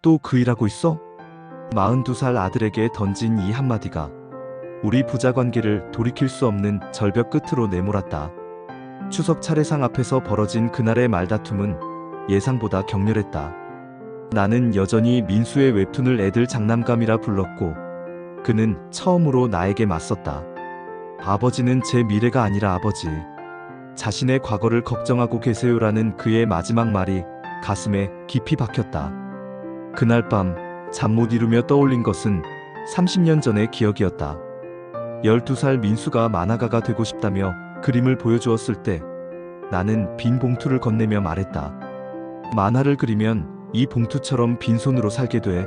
또 그 일하고 있어? 42살 아들에게 던진 이 한마디가 우리 부자 관계를 돌이킬 수 없는 절벽 끝으로 내몰았다. 추석 차례상 앞에서 벌어진 그날의 말다툼은 예상보다 격렬했다. 나는 여전히 민수의 웹툰을 애들 장난감이라 불렀고 그는 처음으로 나에게 맞섰다. 아버지는 제 미래가 아니라 아버지. 자신의 과거를 걱정하고 계세요라는 그의 마지막 말이 가슴에 깊이 박혔다. 그날 밤 잠 못 이루며 떠올린 것은 30년 전의 기억이었다. 12살 민수가 만화가가 되고 싶다며 그림을 보여주었을 때 나는 빈 봉투를 건네며 말했다. 만화를 그리면 이 봉투처럼 빈손으로 살게 돼.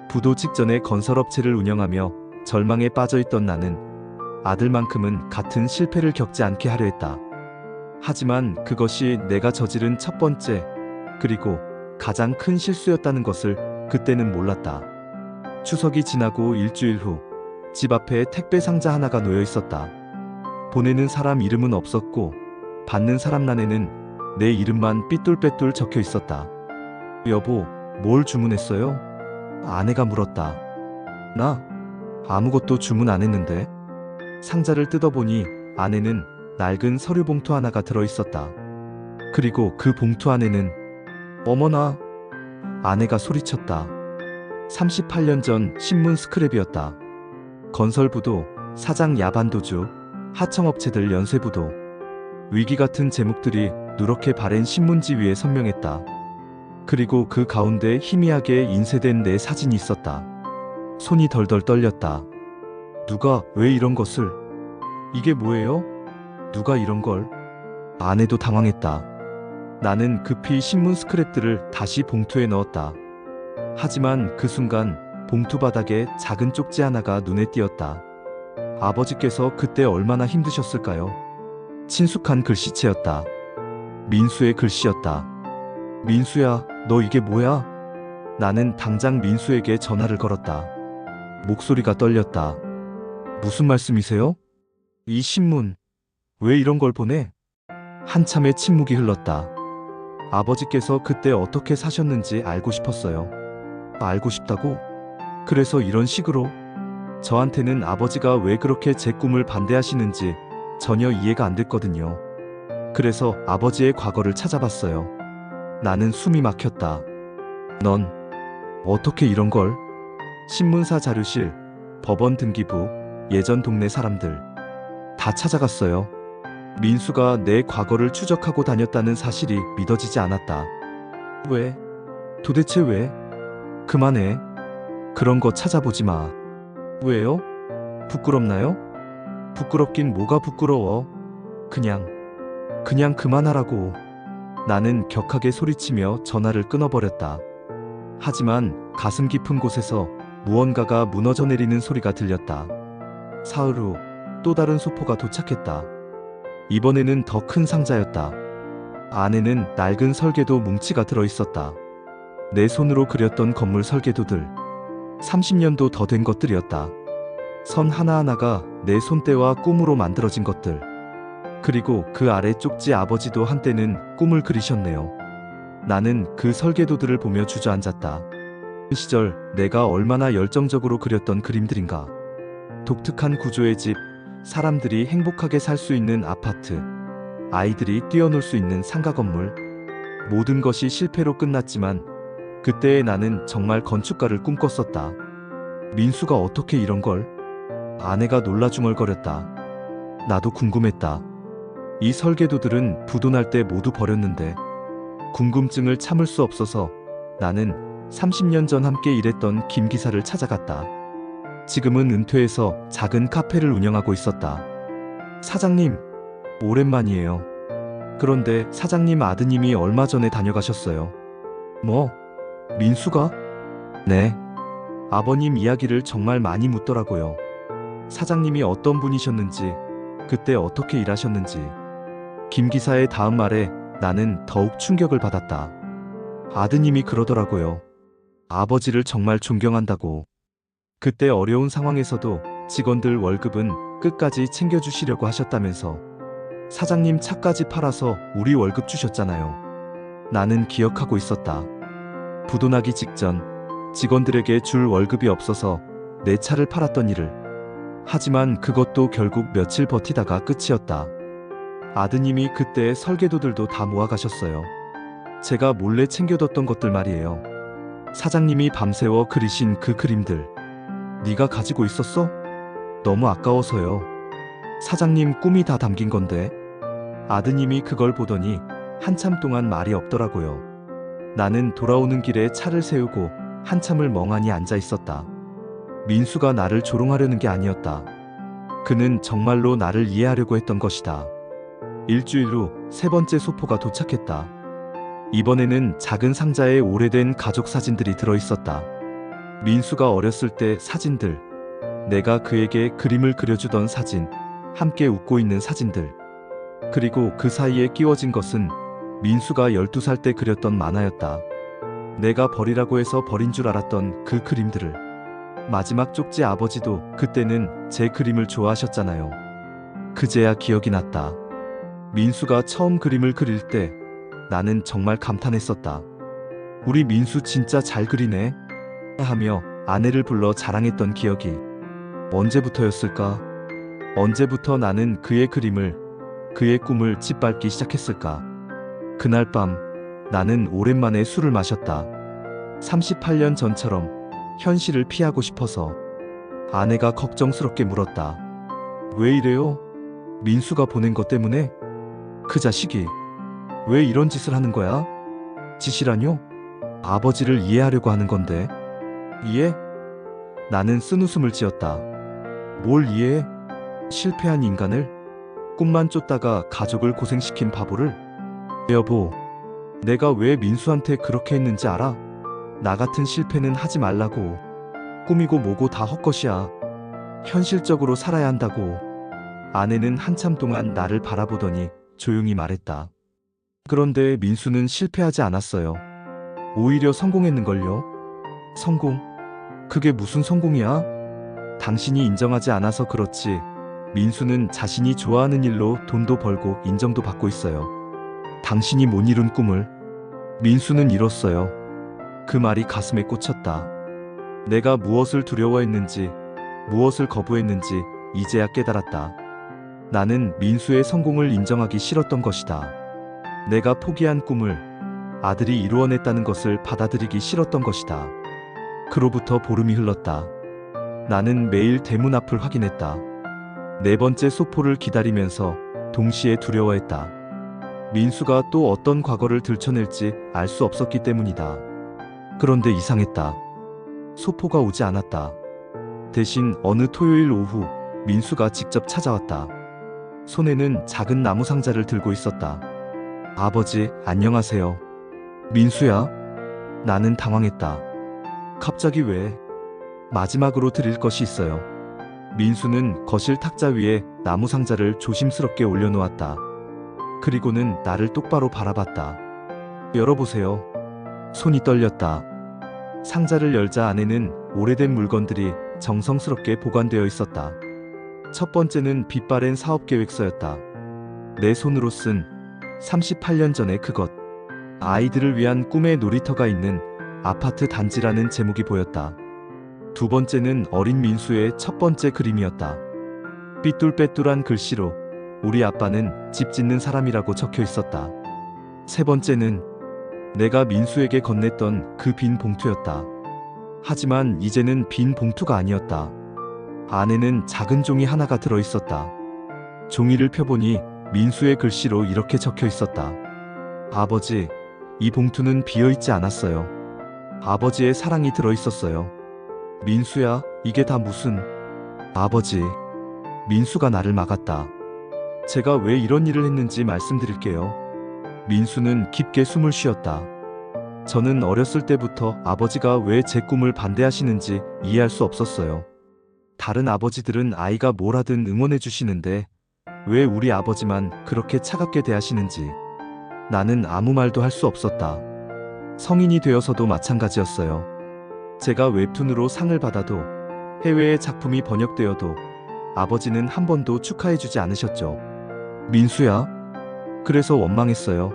부도 직전에 건설업체를 운영하며 절망에 빠져있던 나는 아들만큼은 같은 실패를 겪지 않게 하려 했다. 하지만 그것이 내가 저지른 첫 번째 그리고 가장 큰 실수였다는 것을 그때는 몰랐다. 추석이 지나고 일주일 후 집 앞에 택배 상자 하나가 놓여 있었다. 보내는 사람 이름은 없었고 받는 사람 란에는 내 이름만 삐뚤빼뚤 적혀 있었다. 여보, 뭘 주문했어요? 아내가 물었다. 나? 아무것도 주문 안 했는데. 상자를 뜯어보니 안에는 낡은 서류 봉투 하나가 들어있었다. 그리고 그 봉투 안에는 어머나! 아내가 소리쳤다. 38년 전 신문 스크랩이었다. 건설부도, 사장 야반도주, 하청업체들 연쇄부도, 위기 같은 제목들이 누렇게 바랜 신문지 위에 선명했다. 그리고 그 가운데 희미하게 인쇄된 내 사진이 있었다. 손이 덜덜 떨렸다. 누가 왜 이런 것을? 이게 뭐예요? 누가 이런 걸? 아내도 당황했다. 나는 급히 신문 스크랩들을 다시 봉투에 넣었다. 하지만 그 순간 봉투 바닥에 작은 쪽지 하나가 눈에 띄었다. 아버지께서 그때 얼마나 힘드셨을까요? 친숙한 글씨체였다. 민수의 글씨였다. 민수야, 너 이게 뭐야? 나는 당장 민수에게 전화를 걸었다. 목소리가 떨렸다. 무슨 말씀이세요? 이 신문, 왜 이런 걸 보내? 한참의 침묵이 흘렀다. 아버지께서 그때 어떻게 사셨는지 알고 싶었어요. 알고 싶다고? 그래서 이런 식으로? 저한테는 아버지가 왜 그렇게 제 꿈을 반대하시는지 전혀 이해가 안 됐거든요. 그래서 아버지의 과거를 찾아봤어요. 나는 숨이 막혔다. 넌 어떻게 이런 걸? 신문사 자료실, 법원 등기부, 예전 동네 사람들 다 찾아갔어요. 민수가 내 과거를 추적하고 다녔다는 사실이 믿어지지 않았다. 왜? 도대체 왜? 그만해. 그런 거 찾아보지 마. 왜요? 부끄럽나요? 부끄럽긴 뭐가 부끄러워. 그냥 그만하라고. 나는 격하게 소리치며 전화를 끊어버렸다. 하지만 가슴 깊은 곳에서 무언가가 무너져 내리는 소리가 들렸다. 사흘 후 또 다른 소포가 도착했다. 이번에는 더 큰 상자였다. 안에는 낡은 설계도 뭉치가 들어있었다. 내 손으로 그렸던 건물 설계도들. 30년도 더 된 것들이었다. 선 하나하나가 내 손때와 꿈으로 만들어진 것들. 그리고 그 아래 쪽지 아버지도 한때는 꿈을 그리셨네요. 나는 그 설계도들을 보며 주저앉았다. 그 시절 내가 얼마나 열정적으로 그렸던 그림들인가. 독특한 구조의 집, 사람들이 행복하게 살 수 있는 아파트, 아이들이 뛰어놀 수 있는 상가 건물. 모든 것이 실패로 끝났지만 그때의 나는 정말 건축가를 꿈꿨었다. 민수가 어떻게 이런 걸? 아내가 놀라 중얼거렸다. 나도 궁금했다. 이 설계도들은 부도날 때 모두 버렸는데 궁금증을 참을 수 없어서 나는 30년 전 함께 일했던 김 기사를 찾아갔다. 지금은 은퇴해서 작은 카페를 운영하고 있었다. 사장님, 오랜만이에요. 그런데 사장님 아드님이 얼마 전에 다녀가셨어요. 뭐? 민수가? 네. 아버님 이야기를 정말 많이 묻더라고요. 사장님이 어떤 분이셨는지, 그때 어떻게 일하셨는지. 김 기사의 다음 말에 나는 더욱 충격을 받았다. 아드님이 그러더라고요. 아버지를 정말 존경한다고. 그때 어려운 상황에서도 직원들 월급은 끝까지 챙겨주시려고 하셨다면서. 사장님 차까지 팔아서 우리 월급 주셨잖아요. 나는 기억하고 있었다. 부도나기 직전 직원들에게 줄 월급이 없어서 내 차를 팔았던 일을. 하지만 그것도 결국 며칠 버티다가 끝이었다. 아드님이 그때 설계도들도 다 모아가셨어요. 제가 몰래 챙겨뒀던 것들 말이에요. 사장님이 밤새워 그리신 그 그림들. 네가 가지고 있었어? 너무 아까워서요. 사장님 꿈이 다 담긴 건데. 아드님이 그걸 보더니 한참 동안 말이 없더라고요. 나는 돌아오는 길에 차를 세우고 한참을 멍하니 앉아 있었다. 민수가 나를 조롱하려는 게 아니었다. 그는 정말로 나를 이해하려고 했던 것이다. 일주일 후 세 번째 소포가 도착했다. 이번에는 작은 상자에 오래된 가족 사진들이 들어있었다. 민수가 어렸을 때 사진들, 내가 그에게 그림을 그려주던 사진, 함께 웃고 있는 사진들. 그리고 그 사이에 끼워진 것은 민수가 12살 때 그렸던 만화였다. 내가 버리라고 해서 버린 줄 알았던 그 그림들을. 마지막 쪽지 아버지도 그때는 제 그림을 좋아하셨잖아요. 그제야 기억이 났다. 민수가 처음 그림을 그릴 때 나는 정말 감탄했었다. 우리 민수 진짜 잘 그리네 하며 아내를 불러 자랑했던 기억이. 언제부터였을까? 언제부터 나는 그의 그림을, 그의 꿈을 짓밟기 시작했을까? 그날 밤 나는 오랜만에 술을 마셨다. 38년 전처럼 현실을 피하고 싶어서. 아내가 걱정스럽게 물었다. 왜 이래요? 민수가 보낸 것 때문에? 그 자식이 왜 이런 짓을 하는 거야? 짓이라뇨? 아버지를 이해하려고 하는 건데. 이해? 나는 쓴웃음을 지었다. 뭘 이해해? 실패한 인간을? 꿈만 쫓다가 가족을 고생시킨 바보를? 여보, 내가 왜 민수한테 그렇게 했는지 알아? 나 같은 실패는 하지 말라고. 꿈이고 뭐고 다 헛것이야. 현실적으로 살아야 한다고. 아내는 한참 동안 나를 바라보더니 조용히 말했다. 그런데 민수는 실패하지 않았어요. 오히려 성공했는걸요. 성공? 그게 무슨 성공이야? 당신이 인정하지 않아서 그렇지. 민수는 자신이 좋아하는 일로 돈도 벌고 인정도 받고 있어요. 당신이 못 이룬 꿈을 민수는 이뤘어요. 그 말이 가슴에 꽂혔다. 내가 무엇을 두려워했는지, 무엇을 거부했는지 이제야 깨달았다. 나는 민수의 성공을 인정하기 싫었던 것이다. 내가 포기한 꿈을 아들이 이루어냈다는 것을 받아들이기 싫었던 것이다. 그로부터 보름이 흘렀다. 나는 매일 대문 앞을 확인했다. 네 번째 소포를 기다리면서 동시에 두려워했다. 민수가 또 어떤 과거를 들춰낼지 알 수 없었기 때문이다. 그런데 이상했다. 소포가 오지 않았다. 대신 어느 토요일 오후 민수가 직접 찾아왔다. 손에는 작은 나무 상자를 들고 있었다. 아버지, 안녕하세요. 민수야? 나는 당황했다. 갑자기 왜? 마지막으로 드릴 것이 있어요. 민수는 거실 탁자 위에 나무 상자를 조심스럽게 올려놓았다. 그리고는 나를 똑바로 바라봤다. 열어보세요. 손이 떨렸다. 상자를 열자 안에는 오래된 물건들이 정성스럽게 보관되어 있었다. 첫 번째는 빛바랜 사업계획서였다. 내 손으로 쓴 38년 전의 그것. 아이들을 위한 꿈의 놀이터가 있는 아파트 단지라는 제목이 보였다. 두 번째는 어린 민수의 첫 번째 그림이었다. 삐뚤빼뚤한 글씨로 우리 아빠는 집 짓는 사람이라고 적혀 있었다. 세 번째는 내가 민수에게 건넸던 그 빈 봉투였다. 하지만 이제는 빈 봉투가 아니었다. 안에는 작은 종이 하나가 들어 있었다. 종이를 펴보니 민수의 글씨로 이렇게 적혀 있었다. 아버지, 이 봉투는 비어있지 않았어요. 아버지의 사랑이 들어 있었어요. 민수야, 이게 다 무슨... 아버지, 민수가 나를 막았다. 제가 왜 이런 일을 했는지 말씀드릴게요. 민수는 깊게 숨을 쉬었다. 저는 어렸을 때부터 아버지가 왜 제 꿈을 반대하시는지 이해할 수 없었어요. 다른 아버지들은 아이가 뭘 하든 응원해 주시는데 왜 우리 아버지만 그렇게 차갑게 대하시는지 나는 아무 말도 할 수 없었다. 성인이 되어서도 마찬가지였어요. 제가 웹툰으로 상을 받아도 해외에 작품이 번역되어도 아버지는 한 번도 축하해주지 않으셨죠. 민수야, 그래서 원망했어요.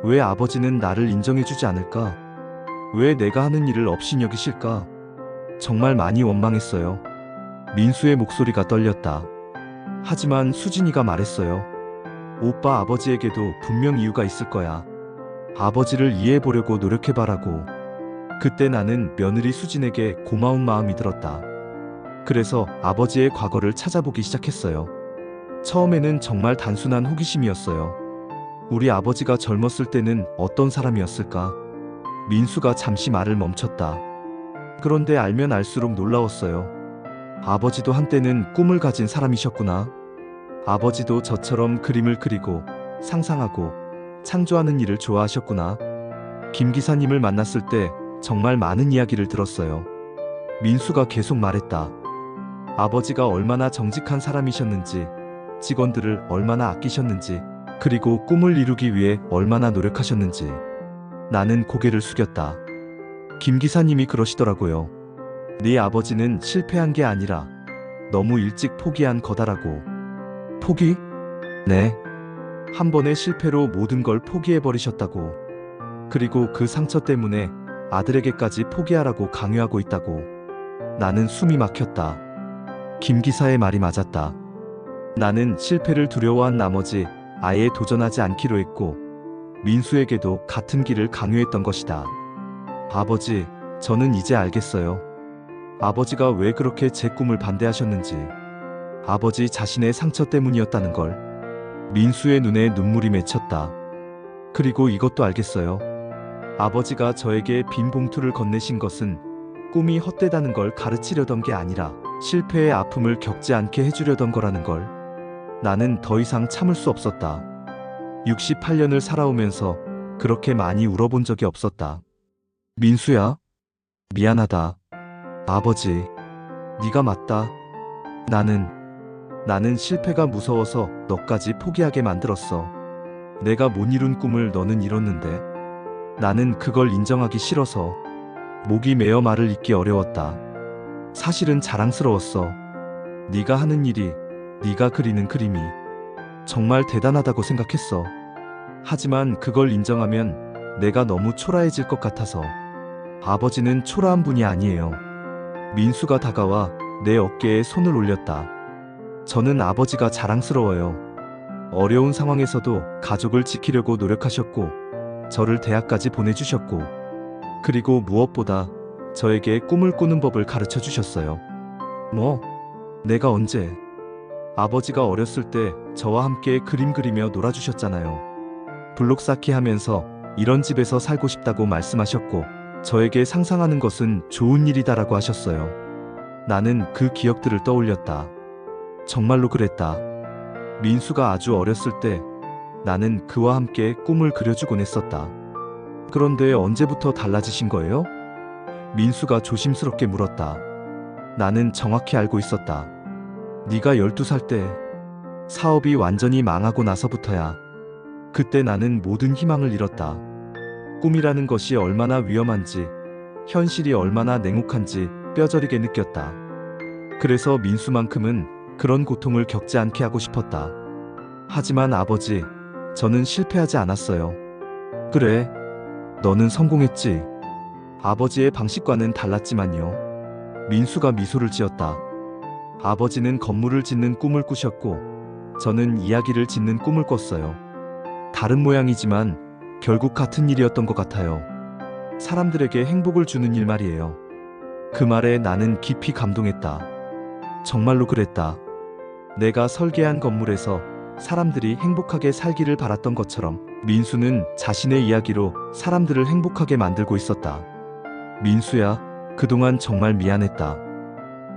왜 아버지는 나를 인정해주지 않을까? 왜 내가 하는 일을 업신여기실까? 정말 많이 원망했어요. 민수의 목소리가 떨렸다. 하지만 수진이가 말했어요. 오빠 아버지에게도 분명 이유가 있을 거야. 아버지를 이해해보려고 노력해봐라고. 그때 나는 며느리 수진에게 고마운 마음이 들었다. 그래서 아버지의 과거를 찾아보기 시작했어요. 처음에는 정말 단순한 호기심이었어요. 우리 아버지가 젊었을 때는 어떤 사람이었을까? 민수가 잠시 말을 멈췄다. 그런데 알면 알수록 놀라웠어요. 아버지도 한때는 꿈을 가진 사람이셨구나. 아버지도 저처럼 그림을 그리고 상상하고 창조하는 일을 좋아하셨구나. 김 기사님을 만났을 때 정말 많은 이야기를 들었어요. 민수가 계속 말했다. 아버지가 얼마나 정직한 사람이셨는지, 직원들을 얼마나 아끼셨는지, 그리고 꿈을 이루기 위해 얼마나 노력하셨는지. 나는 고개를 숙였다. 김 기사님이 그러시더라고요. 네 아버지는 실패한 게 아니라 너무 일찍 포기한 거다라고. 포기? 네. 한 번의 실패로 모든 걸 포기해버리셨다고. 그리고 그 상처 때문에 아들에게까지 포기하라고 강요하고 있다고. 나는 숨이 막혔다. 김 기사의 말이 맞았다. 나는 실패를 두려워한 나머지 아예 도전하지 않기로 했고, 민수에게도 같은 길을 강요했던 것이다. 아버지, 저는 이제 알겠어요. 아버지가 왜 그렇게 제 꿈을 반대하셨는지. 아버지 자신의 상처 때문이었다는 걸. 민수의 눈에 눈물이 맺혔다. 그리고 이것도 알겠어요. 아버지가 저에게 빈 봉투를 건네신 것은 꿈이 헛되다는 걸 가르치려던 게 아니라 실패의 아픔을 겪지 않게 해주려던 거라는 걸. 나는 더 이상 참을 수 없었다. 68년을 살아오면서 그렇게 많이 울어본 적이 없었다. 민수야, 미안하다. 아버지, 네가 맞다. 나는 실패가 무서워서 너까지 포기하게 만들었어. 내가 못 이룬 꿈을 너는 이뤘는데 나는 그걸 인정하기 싫어서 목이 메어 말을 잇기 어려웠다. 사실은 자랑스러웠어. 네가 하는 일이, 네가 그리는 그림이 정말 대단하다고 생각했어. 하지만 그걸 인정하면 내가 너무 초라해질 것 같아서. 아버지는 초라한 분이 아니에요. 민수가 다가와 내 어깨에 손을 올렸다. 저는 아버지가 자랑스러워요. 어려운 상황에서도 가족을 지키려고 노력하셨고, 저를 대학까지 보내주셨고, 그리고 무엇보다 저에게 꿈을 꾸는 법을 가르쳐 주셨어요. 뭐? 내가 언제? 아버지가 어렸을 때 저와 함께 그림 그리며 놀아주셨잖아요. 블록 쌓기 하면서 이런 집에서 살고 싶다고 말씀하셨고, 저에게 상상하는 것은 좋은 일이다라고 하셨어요. 나는 그 기억들을 떠올렸다. 정말로 그랬다. 민수가 아주 어렸을 때 나는 그와 함께 꿈을 그려주곤 했었다. 그런데 언제부터 달라지신 거예요? 민수가 조심스럽게 물었다. 나는 정확히 알고 있었다. 네가 12살 때 사업이 완전히 망하고 나서부터야. 그때 나는 모든 희망을 잃었다. 꿈이라는 것이 얼마나 위험한지, 현실이 얼마나 냉혹한지 뼈저리게 느꼈다. 그래서 민수만큼은 그런 고통을 겪지 않게 하고 싶었다. 하지만 아버지, 저는 실패하지 않았어요. 그래, 너는 성공했지. 아버지의 방식과는 달랐지만요. 민수가 미소를 지었다. 아버지는 건물을 짓는 꿈을 꾸셨고, 저는 이야기를 짓는 꿈을 꿨어요. 다른 모양이지만 결국 같은 일이었던 것 같아요. 사람들에게 행복을 주는 일 말이에요. 그 말에 나는 깊이 감동했다. 정말로 그랬다. 내가 설계한 건물에서 사람들이 행복하게 살기를 바랐던 것처럼 민수는 자신의 이야기로 사람들을 행복하게 만들고 있었다. 민수야, 그동안 정말 미안했다.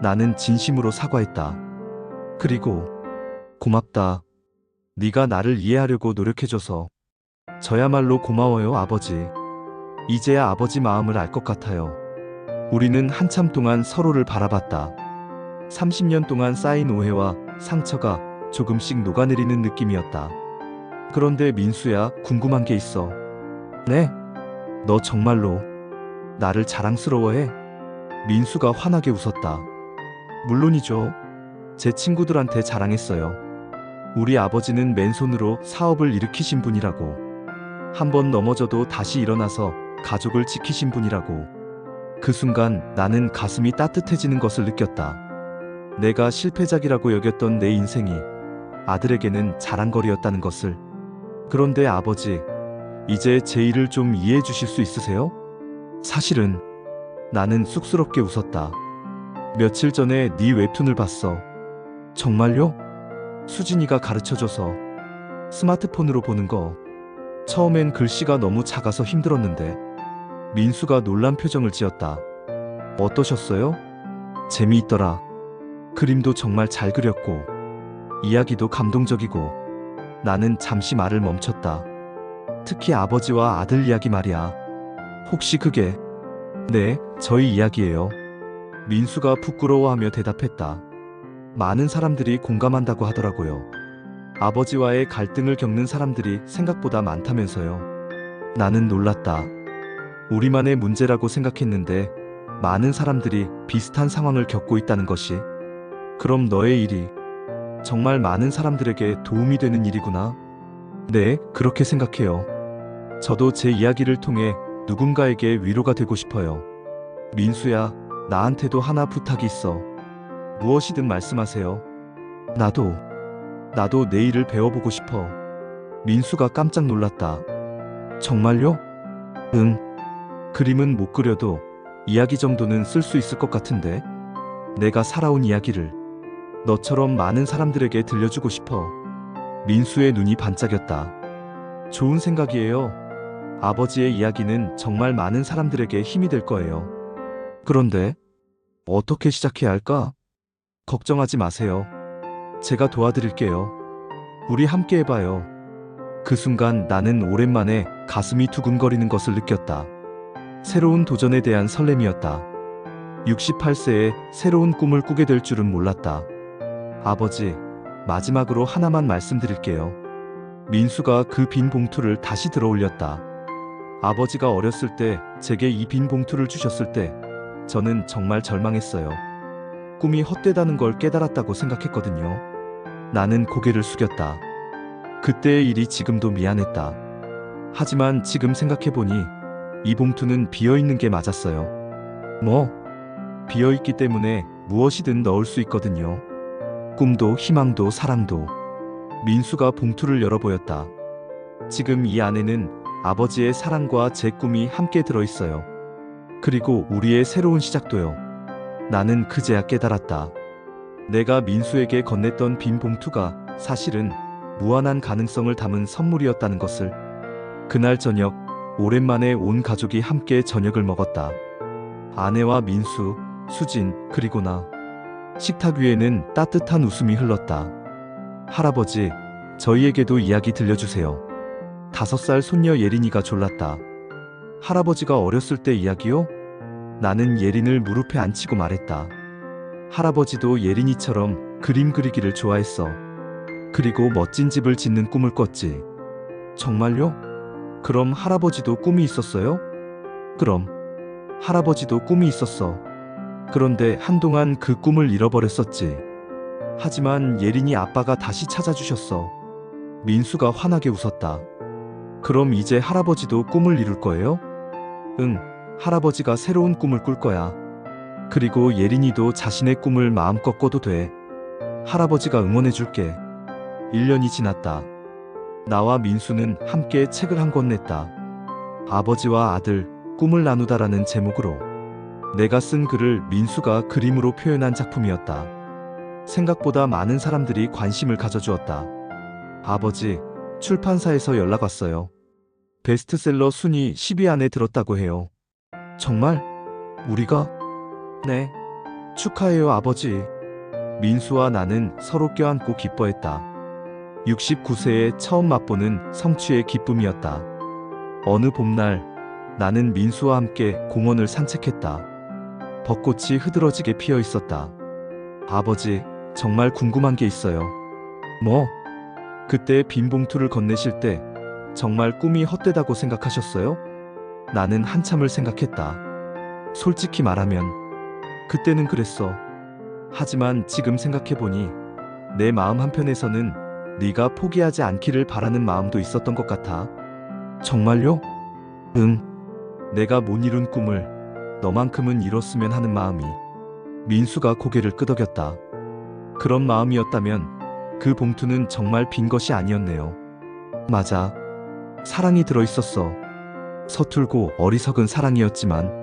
나는 진심으로 사과했다. 그리고 고맙다. 네가 나를 이해하려고 노력해줘서. 저야말로 고마워요, 아버지. 이제야 아버지 마음을 알 것 같아요. 우리는 한참 동안 서로를 바라봤다. 30년 동안 쌓인 오해와 상처가 조금씩 녹아내리는 느낌이었다. 그런데 민수야, 궁금한 게 있어. 네? 너 정말로 나를 자랑스러워해? 민수가 환하게 웃었다. 물론이죠. 제 친구들한테 자랑했어요. 우리 아버지는 맨손으로 사업을 일으키신 분이라고. 한번 넘어져도 다시 일어나서 가족을 지키신 분이라고. 그 순간 나는 가슴이 따뜻해지는 것을 느꼈다. 내가 실패작이라고 여겼던 내 인생이 아들에게는 자랑거리였다는 것을. 그런데 아버지, 이제 제 일을 좀 이해해 주실 수 있으세요? 사실은 나는 쑥스럽게 웃었다. 며칠 전에 네 웹툰을 봤어. 정말요? 수진이가 가르쳐줘서 스마트폰으로 보는 거. 처음엔 글씨가 너무 작아서 힘들었는데. 민수가 놀란 표정을 지었다. 어떠셨어요? 재미있더라. 그림도 정말 잘 그렸고 이야기도 감동적이고. 나는 잠시 말을 멈췄다. 특히 아버지와 아들 이야기 말이야. 혹시 그게? 네, 저희 이야기예요. 민수가 부끄러워하며 대답했다. 많은 사람들이 공감한다고 하더라고요. 아버지와의 갈등을 겪는 사람들이 생각보다 많다면서요. 나는 놀랐다. 우리만의 문제라고 생각했는데 많은 사람들이 비슷한 상황을 겪고 있다는 것이. 그럼 너의 일이 정말 많은 사람들에게 도움이 되는 일이구나. 네, 그렇게 생각해요. 저도 제 이야기를 통해 누군가에게 위로가 되고 싶어요. 민수야, 나한테도 하나 부탁이 있어. 무엇이든 말씀하세요. 나도 내일을 배워보고 싶어. 민수가 깜짝 놀랐다. 정말요? 응. 그림은 못 그려도 이야기 정도는 쓸 수 있을 것 같은데. 내가 살아온 이야기를 너처럼 많은 사람들에게 들려주고 싶어. 민수의 눈이 반짝였다. 좋은 생각이에요. 아버지의 이야기는 정말 많은 사람들에게 힘이 될 거예요. 그런데 어떻게 시작해야 할까? 걱정하지 마세요. 제가 도와드릴게요. 우리 함께 해봐요. 그 순간 나는 오랜만에 가슴이 두근거리는 것을 느꼈다. 새로운 도전에 대한 설렘이었다. 68세에 새로운 꿈을 꾸게 될 줄은 몰랐다. 아버지, 마지막으로 하나만 말씀드릴게요. 민수가 그 빈 봉투를 다시 들어 올렸다. 아버지가 어렸을 때 제게 이 빈 봉투를 주셨을 때 저는 정말 절망했어요. 꿈이 헛되다는 걸 깨달았다고 생각했거든요. 나는 고개를 숙였다. 그때의 일이 지금도 미안했다. 하지만 지금 생각해보니 이 봉투는 비어있는 게 맞았어요. 비어있기 때문에 무엇이든 넣을 수 있거든요. 꿈도 희망도 사랑도. 민수가 봉투를 열어보였다. 지금 이 안에는 아버지의 사랑과 제 꿈이 함께 들어있어요. 그리고 우리의 새로운 시작도요. 나는 그제야 깨달았다. 내가 민수에게 건넸던 빈 봉투가 사실은 무한한 가능성을 담은 선물이었다는 것을. 그날 저녁, 오랜만에 온 가족이 함께 저녁을 먹었다. 아내와 민수, 수진, 그리고 나. 식탁 위에는 따뜻한 웃음이 흘렀다. 할아버지, 저희에게도 이야기 들려주세요. 5살 손녀 예린이가 졸랐다. 할아버지가 어렸을 때 이야기요? 나는 예린을 무릎에 앉히고 말했다. 할아버지도 예린이처럼 그림 그리기를 좋아했어. 그리고 멋진 집을 짓는 꿈을 꿨지. 정말요? 그럼 할아버지도 꿈이 있었어요? 그럼 할아버지도 꿈이 있었어. 그런데 한동안 그 꿈을 잃어버렸었지. 하지만 예린이 아빠가 다시 찾아주셨어. 민수가 환하게 웃었다. 그럼 이제 할아버지도 꿈을 이룰 거예요? 응, 할아버지가 새로운 꿈을 꿀 거야. 그리고 예린이도 자신의 꿈을 마음껏 꿔도 돼. 할아버지가 응원해줄게. 1년이 지났다. 나와 민수는 함께 책을 한 권 냈다. 아버지와 아들, 꿈을 나누다라는 제목으로. 내가 쓴 글을 민수가 그림으로 표현한 작품이었다. 생각보다 많은 사람들이 관심을 가져주었다. 아버지, 출판사에서 연락 왔어요. 베스트셀러 순위 10위 안에 들었다고 해요. 정말? 우리가? 네. 축하해요, 아버지. 민수와 나는 서로 껴안고 기뻐했다. 69세에 처음 맛보는 성취의 기쁨이었다. 어느 봄날, 나는 민수와 함께 공원을 산책했다. 벚꽃이 흐드러지게 피어 있었다. 아버지, 정말 궁금한 게 있어요. 뭐? 그때 빈 봉투를 건네실 때 정말 꿈이 헛되다고 생각하셨어요? 나는 한참을 생각했다. 솔직히 말하면 그때는 그랬어. 하지만 지금 생각해보니 내 마음 한편에서는 네가 포기하지 않기를 바라는 마음도 있었던 것 같아. 정말요? 응. 내가 못 이룬 꿈을 너만큼은 이뤘으면 하는 마음이. 민수가 고개를 끄덕였다. 그런 마음이었다면 그 봉투는 정말 빈 것이 아니었네요. 맞아. 사랑이 들어있었어. 서툴고 어리석은 사랑이었지만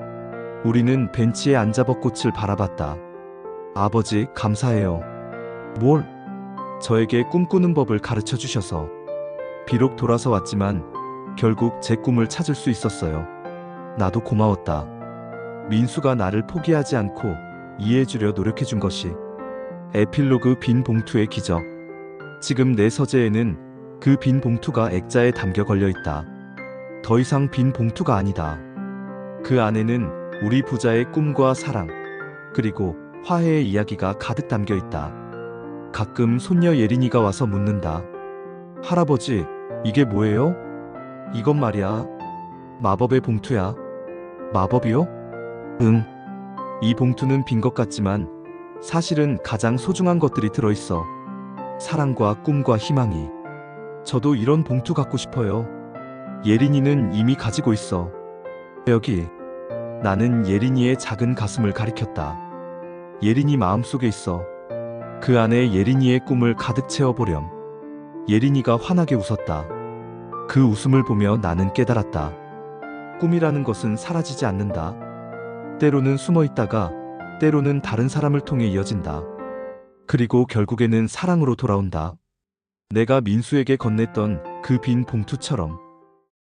우리는 벤치에 앉아 벚꽃을 바라봤다. 아버지, 감사해요. 뭘? 저에게 꿈꾸는 법을 가르쳐 주셔서. 비록 돌아서 왔지만 결국 제 꿈을 찾을 수 있었어요. 나도 고마웠다. 민수가 나를 포기하지 않고 이해해주려 노력해준 것이. 에필로그 빈 봉투의 기적. 지금 내 서재에는 그 빈 봉투가 액자에 담겨 걸려 있다. 더 이상 빈 봉투가 아니다. 그 안에는 우리 부자의 꿈과 사랑, 그리고 화해의 이야기가 가득 담겨 있다. 가끔 손녀 예린이가 와서 묻는다. 할아버지, 이게 뭐예요? 이건 말이야. 마법의 봉투야. 마법이요? 응. 이 봉투는 빈 것 같지만 사실은 가장 소중한 것들이 들어있어. 사랑과 꿈과 희망이. 저도 이런 봉투 갖고 싶어요. 예린이는 이미 가지고 있어. 여기. 나는 예린이의 작은 가슴을 가리켰다. 예린이 마음속에 있어. 그 안에 예린이의 꿈을 가득 채워보렴. 예린이가 환하게 웃었다. 그 웃음을 보며 나는 깨달았다. 꿈이라는 것은 사라지지 않는다. 때로는 숨어 있다가 때로는 다른 사람을 통해 이어진다. 그리고 결국에는 사랑으로 돌아온다. 내가 민수에게 건넸던 그 빈 봉투처럼.